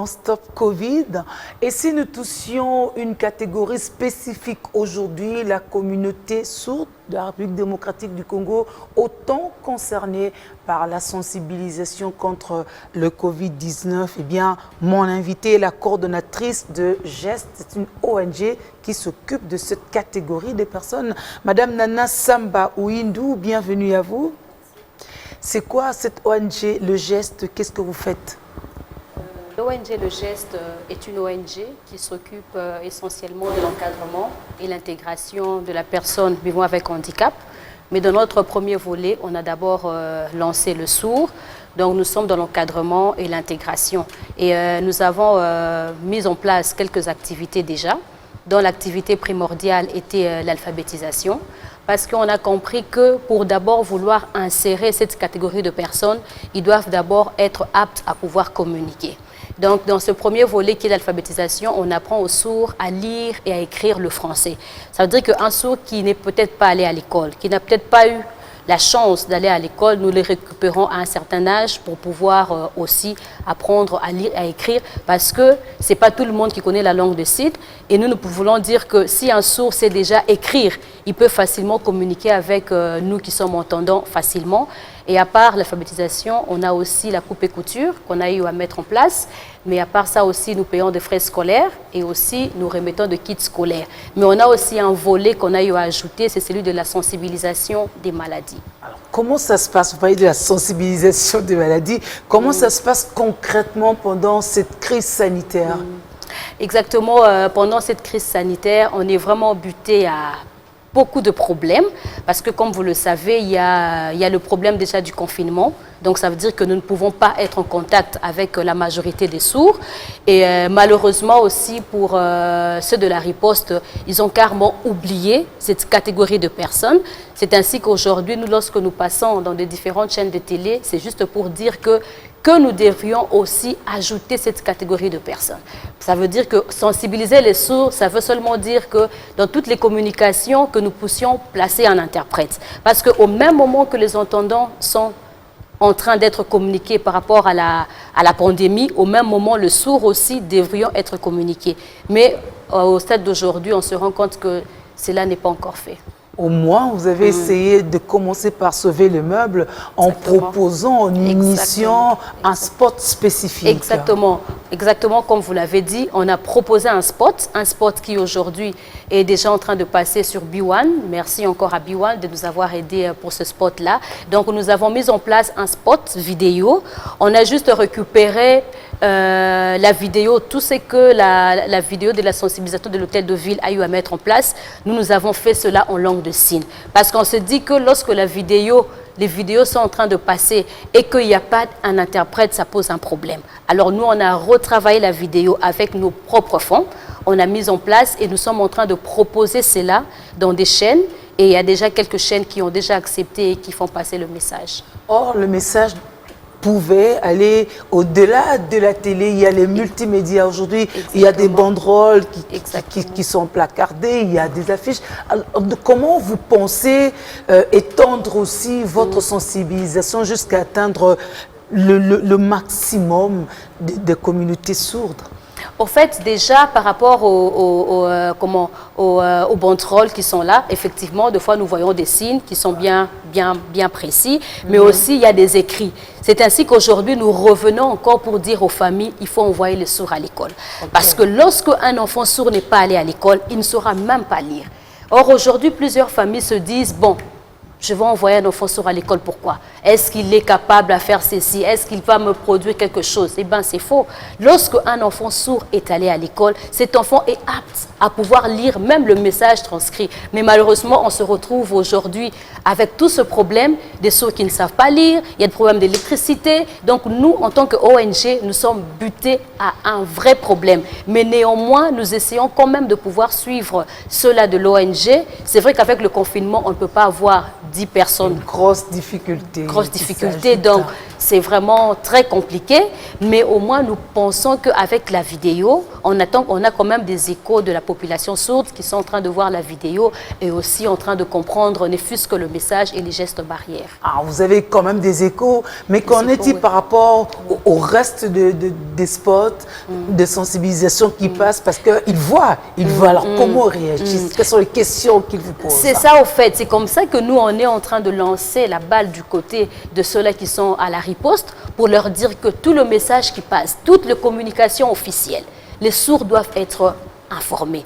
Stop Covid. Et si nous touchions une catégorie spécifique aujourd'hui, la communauté sourde de la République démocratique du Congo, autant concernée par la sensibilisation contre le Covid-19, eh bien, mon invitée est la coordonnatrice de GEST, c'est une ONG qui s'occupe de cette catégorie de personnes. Madame Nana Samba Ouindou, bienvenue à vous. C'est quoi cette ONG, le GEST? Qu'est-ce que vous faites? L'ONG Le Geste est une ONG qui s'occupe essentiellement de l'encadrement et l'intégration de la personne vivant avec handicap. Mais dans notre premier volet, on a d'abord lancé le sourd. Donc nous sommes dans l'encadrement et l'intégration. Et nous avons mis en place quelques activités déjà, dont l'activité primordiale était l'alphabétisation. Parce qu'on a compris que pour d'abord vouloir insérer cette catégorie de personnes, ils doivent d'abord être aptes à pouvoir communiquer. Donc, dans ce premier volet qui est l'alphabétisation, on apprend aux sourds à lire et à écrire le français. Ça veut dire qu'un sourd qui n'est peut-être pas allé à l'école, qui n'a peut-être pas eu la chance d'aller à l'école, nous les récupérons à un certain âge pour pouvoir aussi apprendre à lire et à écrire, parce que ce n'est pas tout le monde qui connaît la langue de signes. Et nous voulons dire que si un sourd sait déjà écrire, il peut facilement communiquer avec nous qui sommes entendants facilement. Et à part l'alphabétisation, on a aussi la coupe et couture qu'on a eu à mettre en place. Mais à part ça aussi, nous payons des frais scolaires et aussi nous remettons de kits scolaires. Mais on a aussi un volet qu'on a eu à ajouter, c'est celui de la sensibilisation des maladies. Alors, comment ça se passe? Vous parlez de la sensibilisation des maladies. Comment ça se passe concrètement pendant cette crise sanitaire? Exactement, pendant cette crise sanitaire, on est vraiment buté à beaucoup de problèmes, parce que comme vous le savez, il y a le problème déjà du confinement. Donc ça veut dire que nous ne pouvons pas être en contact avec la majorité des sourds. Et malheureusement aussi pour ceux de la riposte, ils ont carrément oublié cette catégorie de personnes. C'est ainsi qu'aujourd'hui, nous, lorsque nous passons dans des différentes chaînes de télé, c'est juste pour dire que nous devrions aussi ajouter cette catégorie de personnes. Ça veut dire que sensibiliser les sourds, ça veut seulement dire que dans toutes les communications, que nous puissions placer un interprète. Parce qu'au même moment que les entendants sont en train d'être communiqués par rapport à la pandémie, au même moment, le sourd aussi devrions être communiqués. Mais au stade d'aujourd'hui, on se rend compte que cela n'est pas encore fait. Au moins, vous avez essayé de commencer par sauver le meuble en proposant, en initiant un spot spécifique. Exactement. Exactement comme vous l'avez dit, on a proposé un spot qui aujourd'hui est déjà en train de passer sur B1. Merci encore à B1 de nous avoir aidés pour ce spot-là. Donc, nous avons mis en place un spot vidéo. On a juste récupéré la vidéo, tout ce que la vidéo de la sensibilisation de l'hôtel de ville a eu à mettre en place. Nous avons fait cela en langue de signes. Parce qu'on se dit que lorsque les vidéos sont en train de passer et qu'il n'y a pas un interprète, ça pose un problème. Alors nous, on a retravaillé la vidéo avec nos propres fonds. On a mis en place et nous sommes en train de proposer cela dans des chaînes. Et il y a déjà quelques chaînes qui ont déjà accepté et qui font passer le message. Or, le message pouvait aller au-delà de la télé. Il y a les multimédias aujourd'hui, il y a des banderoles qui sont placardées, il y a des affiches. Alors, comment vous pensez étendre aussi votre sensibilisation jusqu'à atteindre le maximum de communautés sourdes? Au fait, déjà, par rapport aux banderoles qui sont là, effectivement, des fois, nous voyons des signes qui sont bien précis, mais aussi, il y a des écrits. C'est ainsi qu'aujourd'hui, nous revenons encore pour dire aux familles, il faut envoyer les sourds à l'école. Parce que lorsque un enfant sourd n'est pas allé à l'école, il ne saura même pas lire. Or, aujourd'hui, plusieurs familles se disent, bon, je vais envoyer un enfant sourd à l'école, pourquoi? Est-ce qu'il est capable à faire ceci? Est-ce qu'il va me produire quelque chose? Eh bien, c'est faux. Lorsque un enfant sourd est allé à l'école, cet enfant est apte à pouvoir lire même le message transcrit. Mais malheureusement, on se retrouve aujourd'hui avec tout ce problème des sourds qui ne savent pas lire, il y a des problèmes d'électricité. Donc nous, en tant qu'ONG, nous sommes butés à un vrai problème. Mais néanmoins, nous essayons quand même de pouvoir suivre cela de l'ONG. C'est vrai qu'avec le confinement, on ne peut pas avoir 10 personnes. Une grosse difficulté. Grosse difficulté, donc c'est vraiment très compliqué, mais au moins nous pensons qu'avec la vidéo, on a quand même des échos de la population sourde qui sont en train de voir la vidéo et aussi en train de comprendre ne fût-ce que le message et les gestes barrières. Ah, vous avez quand même des échos, mais qu'en est-il par rapport au reste des spots de sensibilisation qui passent, parce qu'ils voient, alors comment réagissent, quelles sont les questions qu'ils vous posent? C'est ça au fait, c'est comme ça que nous on est en train de lancer la balle du côté de ceux-là qui sont à la riposte pour leur dire que tout le message qui passe, toute la communication officielle, les sourds doivent être informés.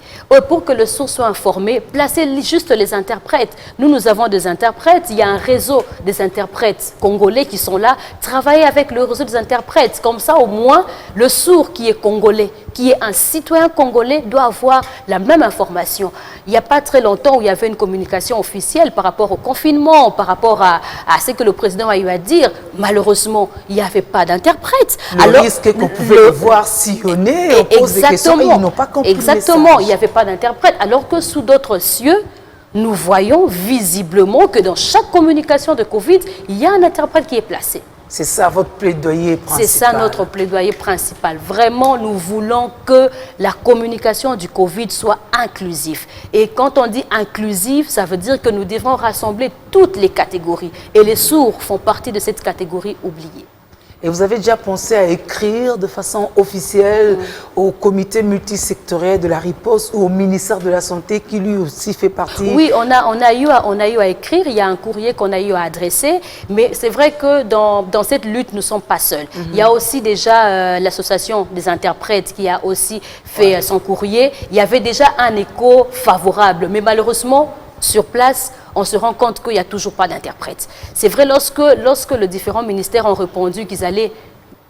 Pour que le sourd soit informé, placez juste les interprètes. Nous avons des interprètes, il y a un réseau des interprètes congolais qui sont là, travaillez avec le réseau des interprètes. Comme ça, au moins, le sourd qui est congolais, qui est un citoyen congolais, doit avoir la même information. Il n'y a pas très longtemps où il y avait une communication officielle par rapport au confinement, par rapport à ce que le président a eu à dire. Malheureusement, il n'y avait pas d'interprète. Le risque qu'on pouvait voir sillonner, on pose des questions et ils n'ont pas compris. Exactement, il n'y avait pas d'interprète. Alors que sous d'autres cieux, nous voyons visiblement que dans chaque communication de Covid, il y a un interprète qui est placé. C'est ça votre plaidoyer principal. C'est ça notre plaidoyer principal. Vraiment, nous voulons que la communication du Covid soit inclusive. Et quand on dit inclusive, ça veut dire que nous devons rassembler toutes les catégories. Et les sourds font partie de cette catégorie oubliée. Et vous avez déjà pensé à écrire de façon officielle au comité multisectoriel de la riposte ou au ministère de la Santé qui lui aussi fait partie? Oui, on a eu à écrire, il y a un courrier qu'on a eu à adresser, mais c'est vrai que dans cette lutte, nous ne sommes pas seuls. Il y a aussi déjà l'association des interprètes qui a aussi fait son courrier. Il y avait déjà un écho favorable, mais malheureusement, sur place, on se rend compte qu'il n'y a toujours pas d'interprète. C'est vrai, lorsque les différents ministères ont répondu qu'ils allaient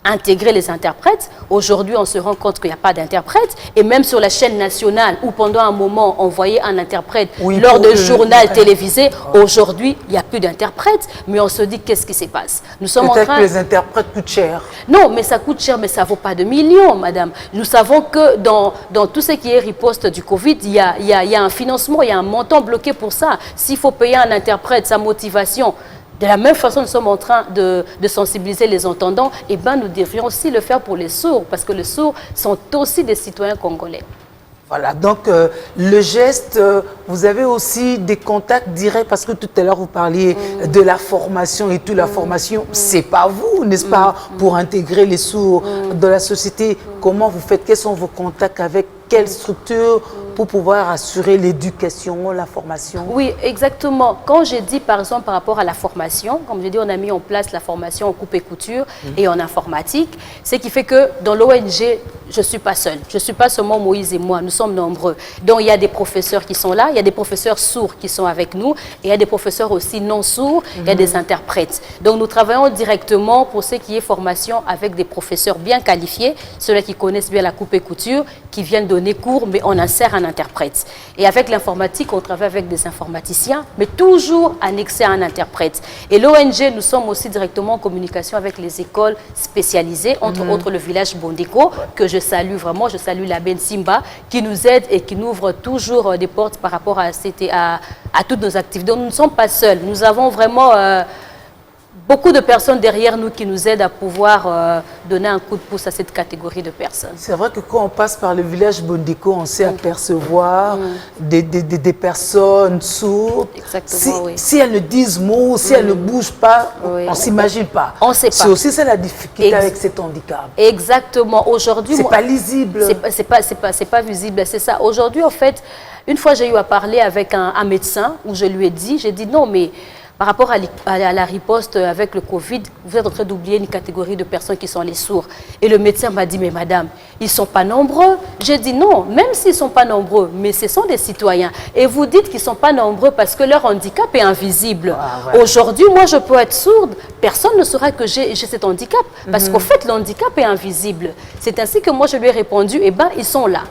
intégrer les interprètes, aujourd'hui on se rend compte qu'il n'y a pas d'interprète, et même sur la chaîne nationale où pendant un moment on voyait un interprète lors d'un journal télévisé, aujourd'hui il n'y a plus d'interprète, mais on se dit qu'est-ce qui se passe? Nous sommes en train... Peut-être que les interprètes coûtent cher. Non, mais ça coûte cher, mais ça ne vaut pas de millions, madame. Nous savons que dans tout ce qui est riposte du Covid, il y a un financement, il y a un montant bloqué pour ça. S'il faut payer un interprète, sa motivation, de la même façon, nous sommes en train de sensibiliser les entendants, et ben nous devrions aussi le faire pour les sourds, parce que les sourds sont aussi des citoyens congolais. Voilà, donc le geste, vous avez aussi des contacts directs, parce que tout à l'heure vous parliez de la formation et tout, la formation, c'est pas vous, n'est-ce pas, pour intégrer les sourds dans la société. Comment vous faites? Quels sont vos contacts avec quelle structure pour pouvoir assurer l'éducation, la formation? Oui, exactement. Quand j'ai dit, par exemple, par rapport à la formation, comme j'ai dit, on a mis en place la formation en coupe et couture et en informatique, ce qui fait que dans l'ONG, je ne suis pas seule. Je ne suis pas seulement Moïse et moi, nous sommes nombreux. Donc, il y a des professeurs qui sont là, il y a des professeurs sourds qui sont avec nous, et il y a des professeurs aussi non sourds, il y a des interprètes. Donc, nous travaillons directement pour ce qui est formation avec des professeurs bien qualifiés, ceux-là qui connaissent bien la coupe et couture, qui viennent donner cours, mais on insère un interprète. Et avec l'informatique, on travaille avec des informaticiens, mais toujours annexé à un interprète. Et l'ONG, nous sommes aussi directement en communication avec les écoles spécialisées, entre autres le village Bondeko, que je salue vraiment, je salue la Ben Simba, qui nous aide et qui nous ouvre toujours des portes par rapport à toutes nos activités. Donc nous ne sommes pas seuls, nous avons vraiment... beaucoup de personnes derrière nous qui nous aident à pouvoir donner un coup de pouce à cette catégorie de personnes. C'est vrai que quand on passe par le village Bondeko, on sait apercevoir des personnes sourdes. Exactement, si elles ne disent mot, si elles ne bougent pas, on ne s'imagine pas. On ne sait pas. C'est aussi ça la difficulté avec cet handicap. Exactement. Aujourd'hui, c'est pas lisible. C'est pas visible, c'est ça. Aujourd'hui, en fait, une fois j'ai eu à parler avec un médecin où je lui ai dit, non mais... Par rapport à la riposte avec le Covid, vous êtes en train d'oublier une catégorie de personnes qui sont les sourds. Et le médecin m'a dit, mais madame, ils ne sont pas nombreux. J'ai dit non, même s'ils ne sont pas nombreux, mais ce sont des citoyens. Et vous dites qu'ils ne sont pas nombreux parce que leur handicap est invisible. Ah, ouais. Aujourd'hui, moi, je peux être sourde. Personne ne saura que j'ai cet handicap. Parce qu'en fait, le handicap est invisible. C'est ainsi que moi, je lui ai répondu, eh bien, ils sont là.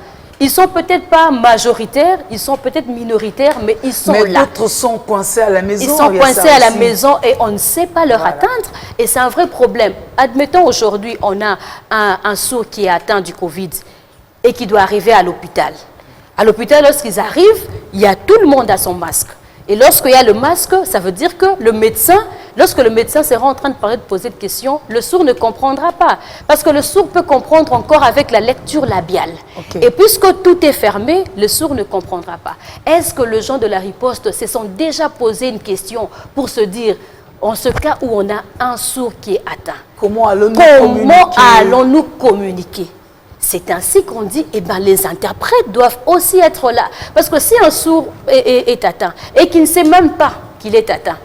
Ils ne sont peut-être pas majoritaires, ils sont peut-être minoritaires, mais ils sont là. Mais d'autres sont coincés à la maison. Ils sont coincés à la maison et on ne sait pas leur atteindre. Et c'est un vrai problème. Admettons aujourd'hui, on a un sourd qui est atteint du Covid et qui doit arriver à l'hôpital. À l'hôpital, lorsqu'ils arrivent, il y a tout le monde à son masque. Et lorsqu'il y a le masque, ça veut dire que le médecin, lorsque le médecin sera en train de parler, de poser des questions, le sourd ne comprendra pas. Parce que le sourd peut comprendre encore avec la lecture labiale. Okay. Et puisque tout est fermé, le sourd ne comprendra pas. Est-ce que les gens de la riposte se sont déjà posé une question pour se dire, en ce cas où on a un sourd qui est atteint, comment allons-nous communiquer? C'est ainsi qu'on dit, eh ben, les interprètes doivent aussi être là. Parce que si un sourd est atteint et qu'il ne sait même pas qu'il est atteint,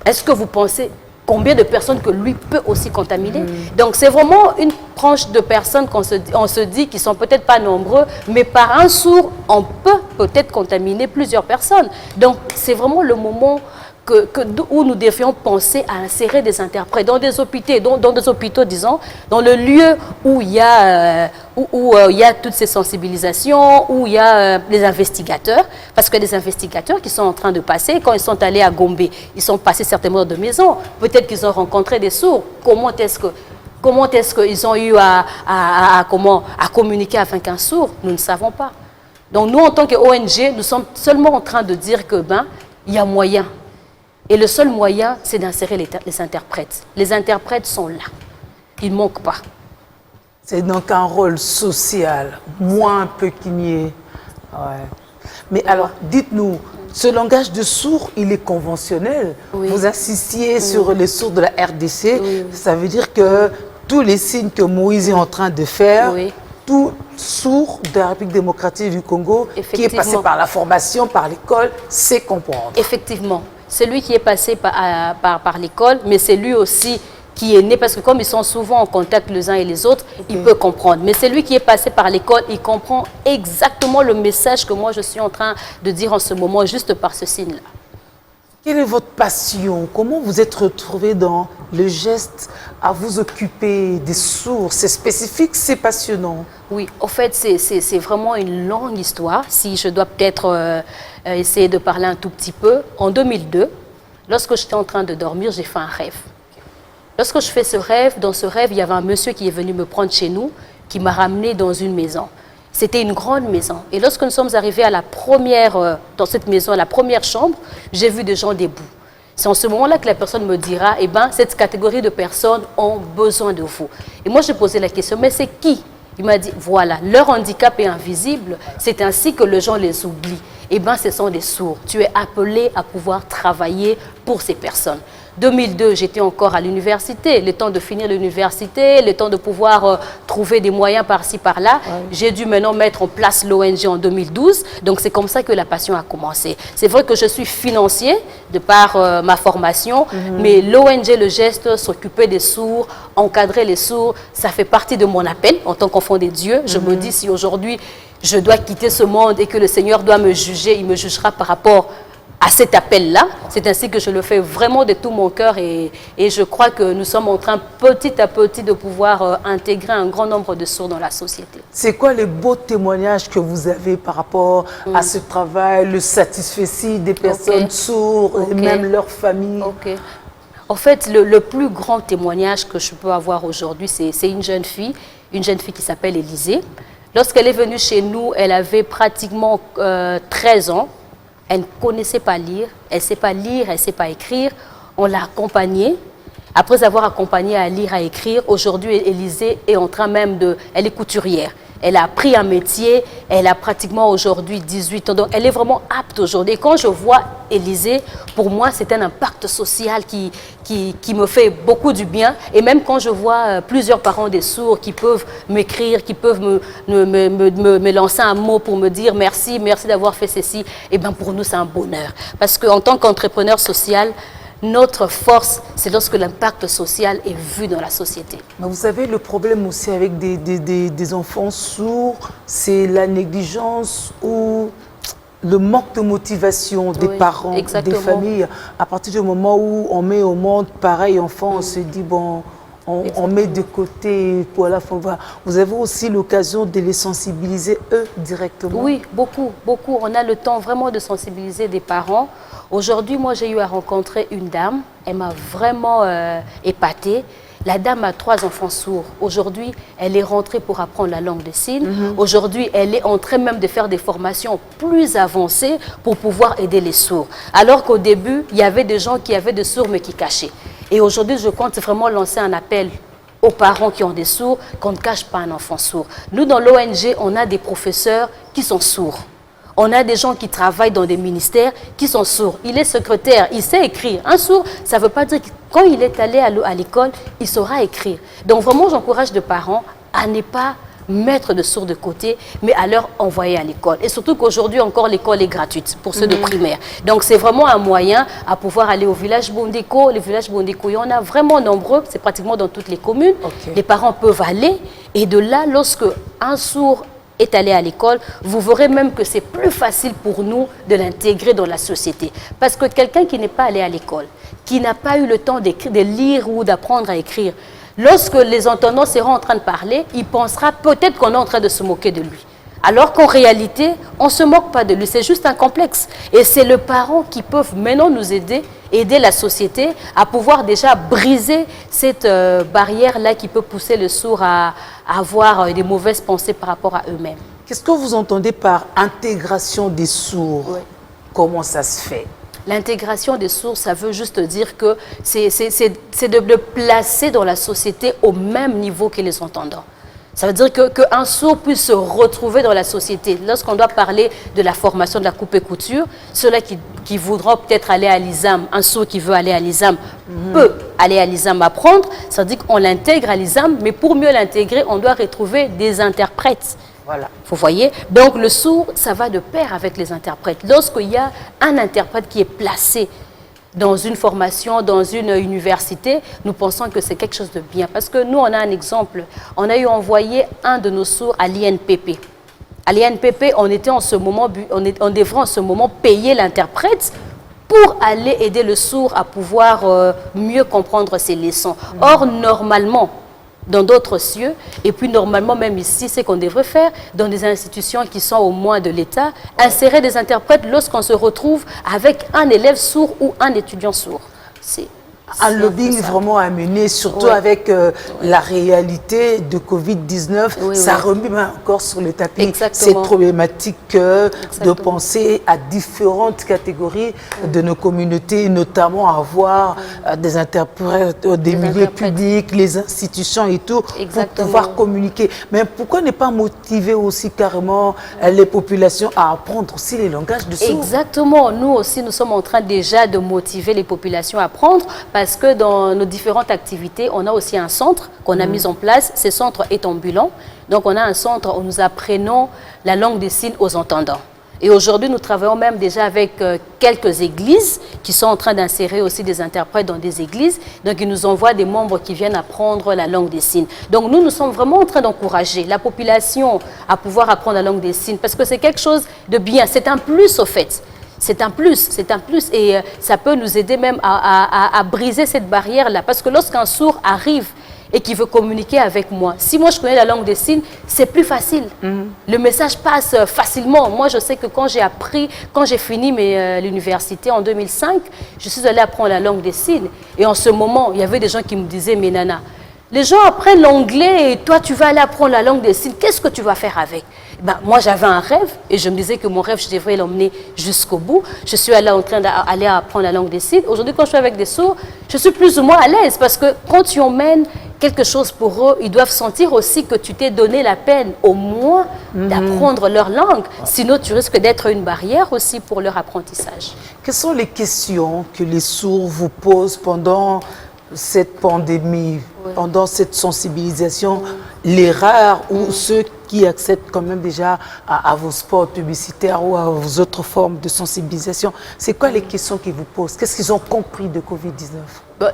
est-ce que vous pensez combien de personnes que lui peut aussi contaminer? Donc c'est vraiment une tranche de personnes qu'on se dit qui sont peut-être pas nombreux, mais par un sourd, on peut peut-être contaminer plusieurs personnes. Donc c'est vraiment le moment où nous devions penser à insérer des interprètes dans des hôpitaux, disons, dans le lieu où il y a, il y a toutes ces sensibilisations, où il y a les investigateurs, parce que les investigateurs qui sont en train de passer, quand ils sont allés à Gombe, ils sont passés certainement dans de maisons, peut-être qu'ils ont rencontré des sourds. Comment est-ce qu'ils ont eu à communiquer avec un sourd? Nous ne savons pas. Donc nous, en tant qu'ONG, nous sommes seulement en train de dire que il y a moyen. Et le seul moyen, c'est d'insérer les interprètes. Les interprètes sont là. Ils ne manquent pas. C'est donc un rôle social, moins pécunier. Ouais. Mais alors, dites-nous, ce langage de sourd, il est conventionnel. Oui. Vous insistiez sur les sourds de la RDC. Oui. Ça veut dire que tous les signes que Moïse est en train de faire, tout sourd de la République démocratique du Congo, qui est passé par la formation, par l'école, sait comprendre. Effectivement. Celui qui est passé par l'école, mais c'est lui aussi qui est né, parce que comme ils sont souvent en contact les uns et les autres, il peut comprendre. Mais celui qui est passé par l'école, il comprend exactement le message que moi je suis en train de dire en ce moment, juste par ce signe-là. Quelle est votre passion? Comment vous êtes retrouvé dans le geste à vous occuper des sourds? C'est spécifique, c'est passionnant. Oui, en fait, c'est vraiment une longue histoire. Si je dois peut-être essayer de parler un tout petit peu. En 2002, lorsque j'étais en train de dormir, j'ai fait un rêve. Lorsque je fais ce rêve, dans ce rêve, il y avait un monsieur qui est venu me prendre chez nous, qui m'a ramené dans une maison. C'était une grande maison. Et lorsque nous sommes arrivés à dans cette maison, à la première chambre, j'ai vu des gens debout. C'est en ce moment-là que la personne me dira, eh ben, cette catégorie de personnes ont besoin de vous. Et moi, j'ai posé la question, mais c'est qui? Il m'a dit, voilà, leur handicap est invisible, c'est ainsi que les gens les oublient. Eh bien, ce sont des sourds. Tu es appelé à pouvoir travailler pour ces personnes. 2002, j'étais encore à l'université, le temps de finir l'université, le temps de pouvoir trouver des moyens par-ci, par-là. Ouais. J'ai dû maintenant mettre en place l'ONG en 2012, donc c'est comme ça que la passion a commencé. C'est vrai que je suis financier de par ma formation, mais l'ONG Le Geste, s'occuper des sourds, encadrer les sourds, ça fait partie de mon appel en tant qu'enfant des dieux. Je me dis, si aujourd'hui je dois quitter ce monde et que le Seigneur doit me juger, il me jugera par rapport à cet appel-là. C'est ainsi que je le fais vraiment de tout mon cœur et je crois que nous sommes en train petit à petit de pouvoir intégrer un grand nombre de sourds dans la société. C'est quoi les beaux témoignages que vous avez par rapport à ce travail, le satisfait des personnes sourdes et même leurs familles? En fait, le plus grand témoignage que je peux avoir aujourd'hui, c'est une jeune fille qui s'appelle Élisée. Lorsqu'elle est venue chez nous, elle avait pratiquement 13 ans. Elle ne connaissait pas lire, elle ne sait pas lire, elle ne sait pas écrire. On l'a accompagnée. Après avoir accompagné à lire, à écrire, aujourd'hui, Élisée est en train même elle est couturière. Elle a appris un métier, elle a pratiquement aujourd'hui 18 ans. Donc, elle est vraiment apte aujourd'hui. Et quand je vois Élisée, pour moi, c'est un impact social qui me fait beaucoup du bien. Et même quand je vois plusieurs parents des sourds qui peuvent m'écrire, qui peuvent me lancer un mot pour me dire merci d'avoir fait ceci, et bien pour nous, c'est un bonheur. Parce qu'en tant qu'entrepreneur social, notre force, c'est lorsque l'impact social est vu dans la société. Mais vous savez, le problème aussi avec des enfants sourds, c'est la négligence ou le manque de motivation des parents, des familles. À partir du moment où on met au monde pareil enfant, on se dit, bon, on met de côté pour la fin. Vous avez aussi l'occasion de les sensibiliser, eux, directement? Oui, beaucoup. On a le temps vraiment de sensibiliser des parents. Aujourd'hui, moi, j'ai eu à rencontrer une dame. Elle m'a vraiment épatée. La dame a 3 enfants sourds. Aujourd'hui, elle est rentrée pour apprendre la langue des signes. Aujourd'hui, elle est en train même de faire des formations plus avancées pour pouvoir aider les sourds. Alors qu'au début, il y avait des gens qui avaient des sourds mais qui cachaient. Et aujourd'hui, je compte vraiment lancer un appel aux parents qui ont des sourds, qu'on ne cache pas un enfant sourd. Nous, dans l'ONG, on a des professeurs qui sont sourds. On a des gens qui travaillent dans des ministères qui sont sourds. Il est secrétaire, il sait écrire. Un sourd, ça ne veut pas dire que quand il est allé à l'école, il saura écrire. Donc vraiment, j'encourage les parents à ne pas mettre de sourds de côté, mais à leur envoyer à l'école. Et surtout qu'aujourd'hui encore, l'école est gratuite pour ceux de primaire. Donc c'est vraiment un moyen à pouvoir aller au village Bondeko. Les villages Bondeko, il y en a vraiment nombreux, c'est pratiquement dans toutes les communes. Les parents peuvent aller et de là, lorsque un sourd est allé à l'école, vous verrez même que c'est plus facile pour nous de l'intégrer dans la société. Parce que quelqu'un qui n'est pas allé à l'école, qui n'a pas eu le temps d'écrire, de lire ou d'apprendre à écrire, lorsque les entendants seront en train de parler, il pensera peut-être qu'on est en train de se moquer de lui. Alors qu'en réalité, on ne se moque pas de lui, c'est juste un complexe. Et c'est les parents qui peuvent maintenant nous aider la société à pouvoir déjà briser cette barrière-là qui peut pousser le sourd à avoir des mauvaises pensées par rapport à eux-mêmes. Qu'est-ce que vous entendez par intégration des sourds? Comment ça se fait? L'intégration des sourds, ça veut juste dire que c'est de le placer dans la société au même niveau que les entendants. Ça veut dire qu'un sourd puisse se retrouver dans la société. Lorsqu'on doit parler de la formation de la coupe et couture, ceux-là qui voudront peut-être aller à l'ISAM, un sourd qui veut aller à l'ISAM peut aller à l'ISAM apprendre. Ça veut dire qu'on l'intègre à l'ISAM, mais pour mieux l'intégrer, on doit retrouver des interprètes. Voilà. Vous voyez? Donc le sourd, ça va de pair avec les interprètes. Lorsqu'il y a un interprète qui est placé dans une formation, dans une université, nous pensons que c'est quelque chose de bien. Parce que nous, on a un exemple. On a eu envoyé un de nos sourds à l'INPP. À l'INPP, on devrait en ce moment payer l'interprète pour aller aider le sourd à pouvoir mieux comprendre ses leçons. Or, normalement, dans d'autres cieux, et puis normalement même ici, c'est qu'on devrait faire dans des institutions qui sont au moins de l'État, insérer des interprètes lorsqu'on se retrouve avec un élève sourd ou un étudiant sourd. Un lobbying vraiment à mener, surtout avec la réalité de Covid-19, ça remet encore sur le tapis cette problématique de penser à différentes catégories de nos communautés, notamment avoir des interprètes, des milieux publics, les institutions et tout, pour pouvoir communiquer. Mais pourquoi ne pas motiver aussi carrément les populations à apprendre aussi les langages de sourds? Exactement. Nous aussi, nous sommes en train déjà de motiver les populations à apprendre, parce que dans nos différentes activités, on a aussi un centre qu'on a mis en place. Ce centre est ambulant. Donc, on a un centre où nous apprenons la langue des signes aux entendants. Et aujourd'hui, nous travaillons même déjà avec quelques églises qui sont en train d'insérer aussi des interprètes dans des églises. Donc, ils nous envoient des membres qui viennent apprendre la langue des signes. Donc, nous sommes vraiment en train d'encourager la population à pouvoir apprendre la langue des signes, parce que c'est quelque chose de bien. C'est un plus, au fait. C'est un plus et ça peut nous aider même à briser cette barrière-là. Parce que lorsqu'un sourd arrive et qui veut communiquer avec moi, si moi je connais la langue des signes, c'est plus facile. Le message passe facilement. Moi, je sais que quand j'ai fini l'université en 2005, je suis allée apprendre la langue des signes. Et en ce moment, il y avait des gens qui me disaient, mais Nana, les gens apprennent l'anglais et toi, tu vas aller apprendre la langue des signes. Qu'est-ce que tu vas faire avec? Moi, j'avais un rêve et je me disais que mon rêve, je devrais l'emmener jusqu'au bout. Je suis allée en train d'aller apprendre la langue des signes. Aujourd'hui, quand je suis avec des sourds, je suis plus ou moins à l'aise, parce que quand tu emmènes quelque chose pour eux, ils doivent sentir aussi que tu t'es donné la peine au moins d'apprendre leur langue. Sinon, tu risques d'être une barrière aussi pour leur apprentissage. Quelles sont les questions que les sourds vous posent pendant cette pandémie, pendant cette sensibilisation, les rares ou ceux qui accèdent quand même déjà à vos spots publicitaires ou à vos autres formes de sensibilisation? C'est quoi les questions qu'ils vous posent? Qu'est-ce qu'ils ont compris de Covid-19?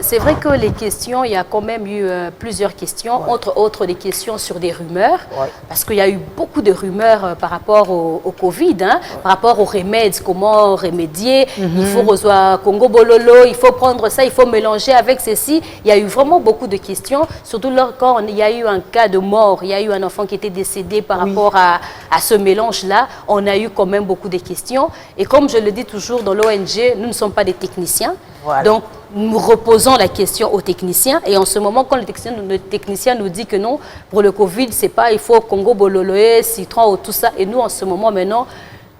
C'est vrai que les questions, il y a quand même eu plusieurs questions, entre autres des questions sur des rumeurs, parce qu'il y a eu beaucoup de rumeurs par rapport au Covid, par rapport aux remèdes, comment remédier, il faut recevoir Congo Bololo, il faut prendre ça, il faut mélanger avec ceci. Il y a eu vraiment beaucoup de questions, surtout quand il y a eu un cas de mort, il y a eu un enfant qui était décédé aider par rapport à ce mélange-là, on a eu quand même beaucoup de questions. Et comme je le dis toujours dans l'ONG, nous ne sommes pas des techniciens. Voilà. Donc, nous reposons la question aux techniciens. Et en ce moment, quand le technicien nous dit que non, pour le Covid, c'est pas, il faut Congo Bololoé, citron ou tout ça. Et nous, en ce moment, maintenant,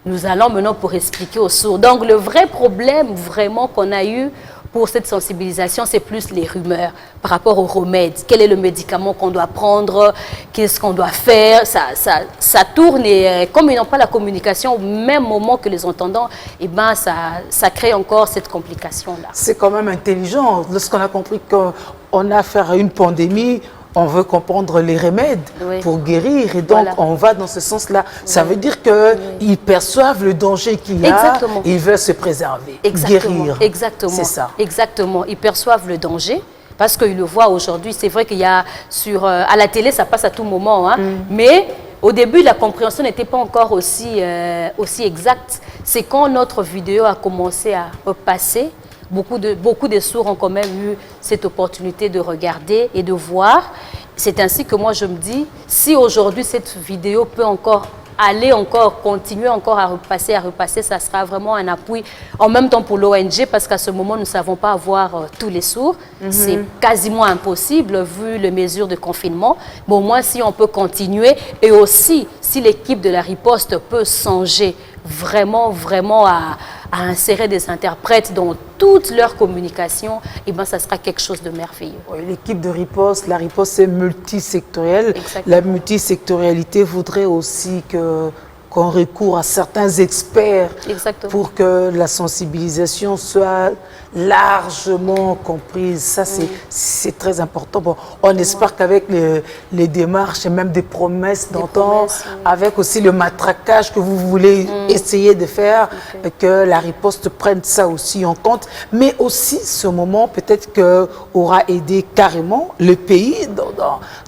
nous allons maintenant pour expliquer aux sourds. Donc, le vrai problème, vraiment, qu'on a eu pour cette sensibilisation, c'est plus les rumeurs par rapport aux remèdes. Quel est le médicament qu'on doit prendre? Qu'est-ce qu'on doit faire? Ça tourne et comme ils n'ont pas la communication au même moment que les entendants, eh ben ça crée encore cette complication-là. C'est quand même intelligent. Lorsqu'on a compris qu'on a affaire à une pandémie, on veut comprendre les remèdes pour guérir et donc on va dans ce sens-là. Ça veut dire qu'ils perçoivent le danger qu'il y a et ils veulent se préserver, guérir. Exactement. C'est ça. Exactement. Ils perçoivent le danger parce qu'ils le voient aujourd'hui. C'est vrai qu'il y a à la télé, ça passe à tout moment, hein, mais au début, la compréhension n'était pas encore aussi exacte. C'est quand notre vidéo a commencé à passer, beaucoup de sourds ont quand même eu cette opportunité de regarder et de voir. C'est ainsi que moi je me dis, si aujourd'hui cette vidéo peut continuer encore à repasser, ça sera vraiment un appui en même temps pour l'ONG parce qu'à ce moment, nous ne savons pas avoir tous les sourds. C'est quasiment impossible vu les mesures de confinement. Mais au moins, si on peut continuer et aussi, si l'équipe de la riposte peut songer vraiment à insérer des interprètes dans toute leur communication, et ben ça sera quelque chose de merveilleux. Oui, l'équipe de riposte, la riposte est multisectorielle. Exactement. La multisectorialité voudrait aussi qu'on recourt à certains experts pour que la sensibilisation soit largement comprise. Ça, c'est très important. Bon, on espère qu'avec les démarches et même des promesses d'antan, avec aussi le matraquage que vous voulez essayer de faire, que la riposte prenne ça aussi en compte. Mais aussi, ce moment, peut-être qu'aura aidé carrément le pays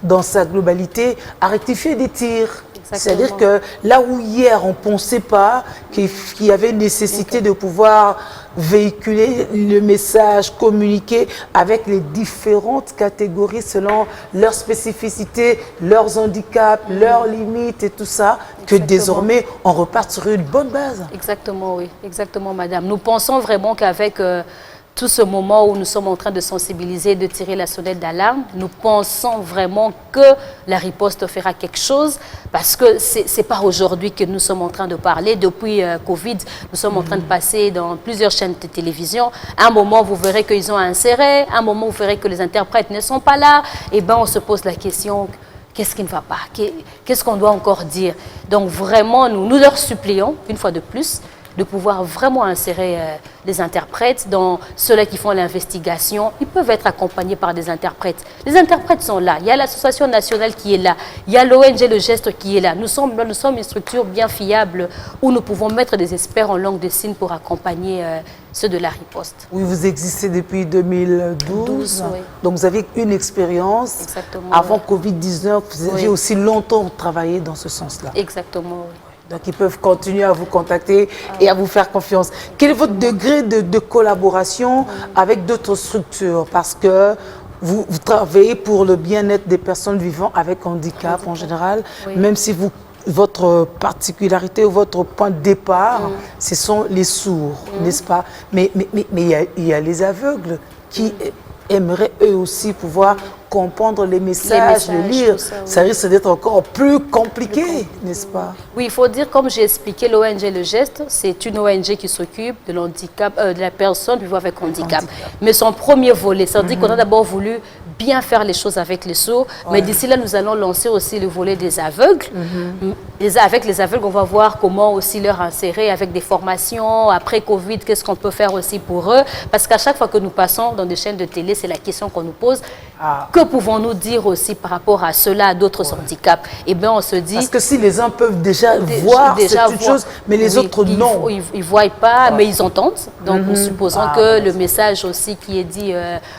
dans sa globalité à rectifier des tirs. C'est-à-dire que là où hier on ne pensait pas qu'il y avait nécessité de pouvoir véhiculer le message, communiquer avec les différentes catégories selon leurs spécificités, leurs handicaps, leurs limites et tout ça, que désormais on repart sur une bonne base. Exactement, oui. Exactement, madame. Nous pensons vraiment qu'avec tout ce moment où nous sommes en train de sensibiliser, de tirer la sonnette d'alarme, nous pensons vraiment que la riposte fera quelque chose parce que ce n'est pas aujourd'hui que nous sommes en train de parler. Depuis Covid, nous sommes en train de passer dans plusieurs chaînes de télévision. À un moment, vous verrez qu'ils ont inséré. À un moment, vous verrez que les interprètes ne sont pas là. Et bien, on se pose la question, qu'est-ce qui ne va pas? Qu'est-ce qu'on doit encore dire? Donc, vraiment, nous leur supplions, une fois de plus, de pouvoir vraiment insérer des interprètes dans ceux-là qui font l'investigation. Ils peuvent être accompagnés par des interprètes. Les interprètes sont là. Il y a l'association nationale qui est là. Il y a l'ONG Le Geste qui est là. Nous sommes une structure bien fiable où nous pouvons mettre des experts en langue de signes pour accompagner ceux de la riposte. Oui, vous existez depuis 2012. Oui. Donc vous avez une expérience. Exactement. Avant Covid-19, vous avez aussi longtemps travaillé dans ce sens-là. Exactement, oui. Donc, ils peuvent continuer à vous contacter et à vous faire confiance. Quel est votre degré de collaboration avec d'autres structures? Parce que vous travaillez pour le bien-être des personnes vivant avec handicap en général, même si votre particularité ou votre point de départ, ce sont les sourds, n'est-ce pas? Mais il y a les aveugles qui aimeraient eux aussi pouvoir comprendre les messages, le lire. Ça risque d'être encore plus compliqué, n'est-ce pas? Oui, il faut dire, comme j'ai expliqué, l'ONG Le Geste, c'est une ONG qui s'occupe de l'handicap, de la personne vivant avec handicap. Mais son premier volet, c'est-à-dire qu'on a d'abord voulu bien faire les choses avec les sourds, mais d'ici là, nous allons lancer aussi le volet des aveugles. Avec les aveugles, on va voir comment aussi leur insérer avec des formations. Après Covid, qu'est-ce qu'on peut faire aussi pour eux? Parce qu'à chaque fois que nous passons dans des chaînes de télé, c'est la question qu'on nous pose. Que pouvons-nous dire aussi par rapport à cela, à d'autres handicaps? Eh bien, on se dit... Parce que si les uns peuvent déjà voir, c'est une chose, mais les autres, non. Ils ne voient pas, mais ils entendent. Donc, nous supposons que le message aussi qui est dit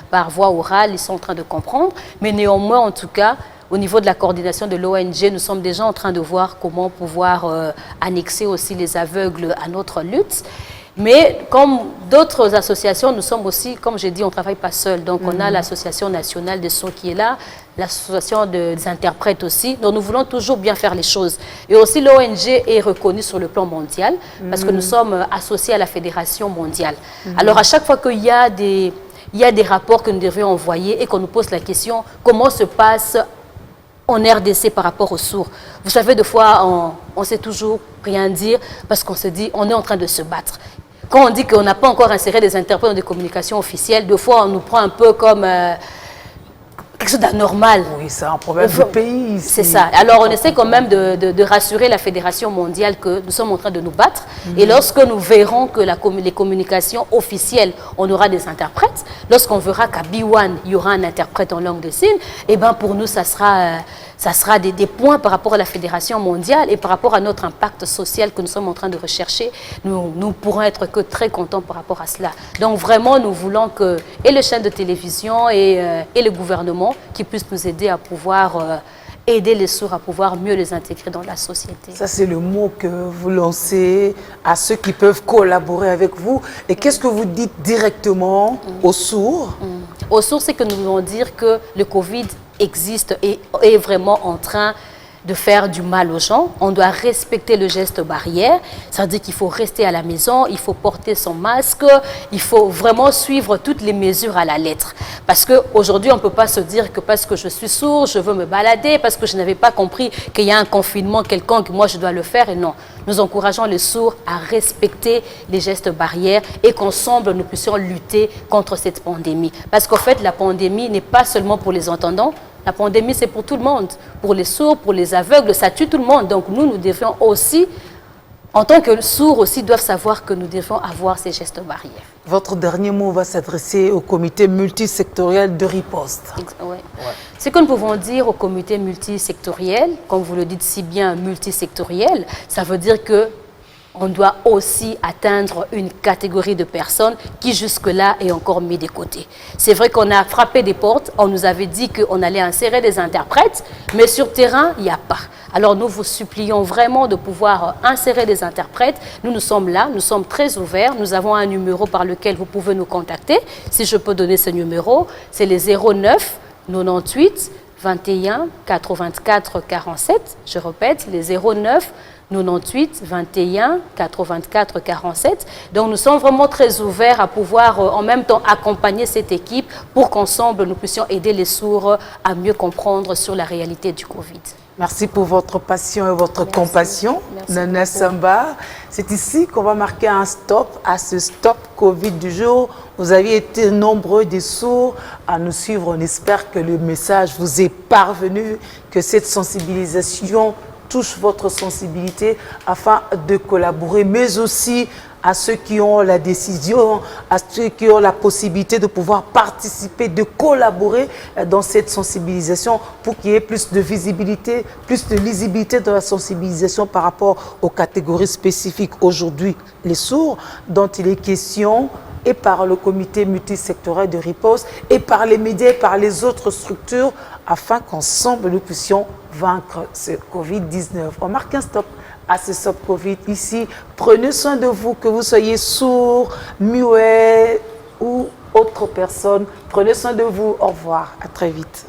par voie orale, ils sont en train de comprendre. Mais néanmoins, en tout cas, au niveau de la coordination de l'ONG, nous sommes déjà en train de voir comment pouvoir annexer aussi les aveugles à notre lutte. Mais comme d'autres associations, nous sommes aussi, comme j'ai dit, on ne travaille pas seul. Donc on a l'Association nationale des sourds qui est là, l'association des interprètes aussi. Donc nous voulons toujours bien faire les choses. Et aussi l'ONG est reconnue sur le plan mondial parce que nous sommes associés à la Fédération mondiale. Alors à chaque fois qu'il y a des rapports que nous devions envoyer et qu'on nous pose la question, comment se passe en RDC par rapport aux sourds. Vous savez, des fois, on sait toujours rien dire parce qu'on se dit, on est en train de se battre. Quand on dit qu'on n'a pas encore inséré des interprètes dans des communications officielles, des fois, on nous prend un peu comme quelque chose d'anormal. Oui, c'est un problème du pays ici. C'est ça. Alors, on essaie quand même de rassurer la Fédération mondiale que nous sommes en train de nous battre. Et lorsque nous verrons que les communications officielles, on aura des interprètes, lorsqu'on verra qu'à B1, il y aura un interprète en langue de signes, eh ben pour nous, ça sera des points par rapport à la Fédération mondiale et par rapport à notre impact social que nous sommes en train de rechercher. Nous pourrons être que très contents par rapport à cela. Donc, vraiment, nous voulons que et les chaînes de télévision et le gouvernement qui puissent nous aider à pouvoir aider les sourds à pouvoir mieux les intégrer dans la société. Ça, c'est le mot que vous lancez à ceux qui peuvent collaborer avec vous. Et qu'est-ce que vous dites directement aux sourds? Aux sourds, c'est que nous voulons dire que le Covid existe et est vraiment en train de faire du mal aux gens. On doit respecter le geste barrière. Ça veut dire qu'il faut rester à la maison, il faut porter son masque, il faut vraiment suivre toutes les mesures à la lettre. Parce qu'aujourd'hui, on ne peut pas se dire que parce que je suis sourd, je veux me balader, parce que je n'avais pas compris qu'il y a un confinement quelconque, moi je dois le faire. Et non, nous encourageons les sourds à respecter les gestes barrières et qu'ensemble, nous puissions lutter contre cette pandémie. Parce qu'en fait, la pandémie n'est pas seulement pour les entendants. La pandémie, c'est pour tout le monde, pour les sourds, pour les aveugles, ça tue tout le monde. Donc nous devions aussi, en tant que sourds aussi, doivent savoir que nous devons avoir ces gestes barrières. Votre dernier mot va s'adresser au comité multisectoriel de riposte. Ouais. Ce que nous pouvons dire au comité multisectoriel, comme vous le dites si bien, multisectoriel, ça veut dire que on doit aussi atteindre une catégorie de personnes qui jusque-là est encore mis de côté. C'est vrai qu'on a frappé des portes, on nous avait dit qu'on allait insérer des interprètes, mais sur terrain, il n'y a pas. Alors nous vous supplions vraiment de pouvoir insérer des interprètes. Nous sommes là, nous sommes très ouverts. Nous avons un numéro par lequel vous pouvez nous contacter. Si je peux donner ce numéro, c'est les 09 98 21 84 47. Je répète, les 09 98 21 84 47. Donc nous sommes vraiment très ouverts à pouvoir en même temps accompagner cette équipe pour qu'ensemble nous puissions aider les sourds à mieux comprendre sur la réalité du Covid. Merci pour votre passion et votre compassion, Nana Samba. C'est ici qu'on va marquer un stop à ce stop Covid du jour. Vous avez été nombreux des sourds à nous suivre. On espère que le message vous est parvenu, que cette sensibilisation touche votre sensibilité afin de collaborer, mais aussi à ceux qui ont la décision, à ceux qui ont la possibilité de pouvoir participer, de collaborer dans cette sensibilisation pour qu'il y ait plus de visibilité, plus de lisibilité dans la sensibilisation par rapport aux catégories spécifiques. Aujourd'hui, les sourds dont il est question et par le comité multisectoriel de riposte et par les médias et par les autres structures afin qu'ensemble nous puissions vaincre ce Covid-19. On marque un stop à ce stop Covid ici. Prenez soin de vous, que vous soyez sourds, muets ou autre personne. Prenez soin de vous. Au revoir. À très vite.